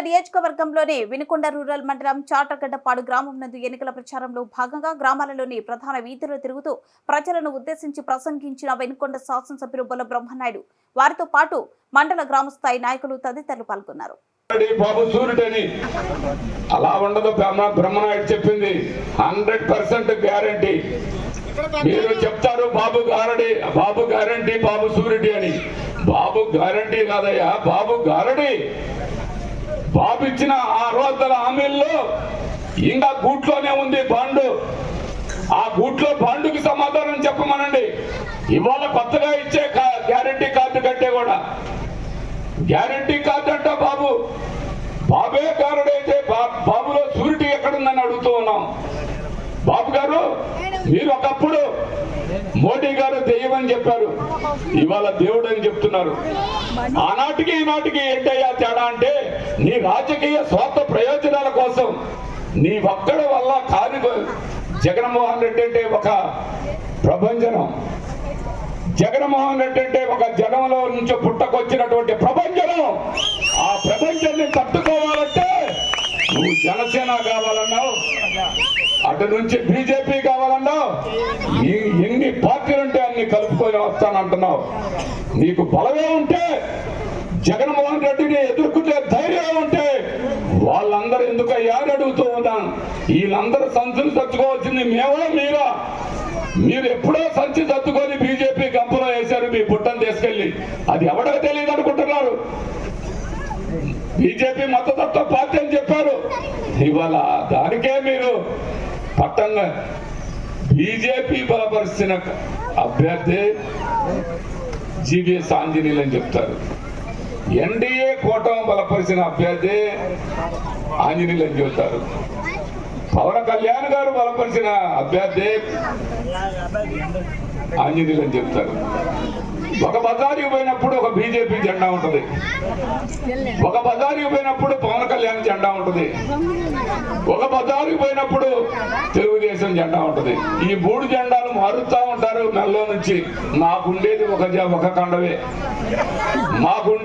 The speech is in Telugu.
నియోజకవర్గంలోని వినుకొండ రూరల్ మండలం చాటగడ్డపాడు గ్రామం నందు ఎన్నికల ప్రచారంలో భాగంగా గ్రామాలలోని ప్రధాన వీధుల్లో తిరుగుతూ ప్రజలను ఉద్దేశించి ప్రసంగించిన వినుకొండ శాసనసభ్యులు బొల్ల బ్రహ్మనాయుడు వారితో పాటు మండల గ్రామ స్థాయి నాయకులు తదితరులు పాల్గొన్నారు. బాబు సూర్యుడని అలా ఉండదు. బ్రహ్మనాయుడు చెప్పింది 100% గ్యారంటీ. మీరు చెప్తారు బాబు గ్యారంటీ బాబు సూర్యుడి అని. బాబు గ్యారంటీ కాదయ్యా, బాబు గారడి. బాబు ఇచ్చిన 600 హామీల్లో ఇంకా గూట్లోనే ఉంది బాండు. ఆ గూట్లో బాండుకి సమాధానం చెప్పమనండి. ఇవాళ కొత్తగా ఇచ్చే గ్యారంటీ కార్డు కంటే కూడా గ్యారంటీ కార్డు అంట బాబే గారడైతే బాబులో సూరిటీ ఎక్కడుందని అడుగుతూ ఉన్నాం. బాబు గారు, మీరు ఒకప్పుడు మోడీ గారు దెయ్యమని చెప్పారు, ఇవాళ దేవుడు అని చెప్తున్నారు. ఆనాటికి ఈనాటికి ఏంటయ్యా తేడా అంటే, నీ రాజకీయ స్వార్థ ప్రయోజనాల కోసం నీ ఒక్కడి వల్ల కాని. జగన్మోహన్ రెడ్డి అంటే ఒక ప్రభంజనం. జగన్మోహన్ రెడ్డి అంటే ఒక జనంలో నుంచి పుట్టకొచ్చినటువంటి ప్రభంజనం. ఆ ప్రభంజాన్ని తట్టుకోవాలంటే నువ్వు జనసేన కావాలన్నావు, అటు నుంచి బీజేపీ కావాలన్నావు. ఎన్ని పార్టీలు ఉంటే అన్ని కలుపుకొని వస్తానంటున్నావు. నీకు బలమే ఉంటే, జగన్మోహన్ రెడ్డిని ఎదుర్కొనే ధైర్యం ఉంటే వాళ్ళందరూ ఎందుకయ్యా అని అడుగుతూ ఉన్నాను. వీళ్ళందరూ సంచులు తెచ్చుకోవాల్సింది మేమో మీరా? మీరు ఎప్పుడో సంచి తత్తుకొని బీజేపీ కంపులో వేశారు మీ పుట్టను తీసుకెళ్లి. అది ఎవరికి తెలియదు అనుకుంటున్నారు. బీజేపీ మతతత్వ పార్టీ అని చెప్పారు. ఇవాళ దానికే మీరు పట్టంగా బీజేపీ బలపరిచిన అభ్యర్థి జీవీఎస్ ఆంజనేయులు అని చెప్తారు. ఎన్డీఏ కూటమి బలపరిచిన అభ్యర్థి ఆంజనేయులు అని చెప్తారు. పవన్ కళ్యాణ్ గారు బలపరిచిన అభ్యర్థి ఆంజనేయులు అని చెప్తారు. ఒక బజారుకి పోయినప్పుడు ఒక బీజేపీ జెండా ఉంటుంది, ఒక బజారుకి పోయినప్పుడు పవన్ కళ్యాణ్ జెండా ఉంటుంది, ఒక బజారుకి పోయినప్పుడు తెలుగుదేశం జెండా ఉంటుంది. ఈ 3 జెండాలు మారుతా ఉంటారు మెల్లో నుంచి. నాకుండేది ఒక కండవే. మాకుండే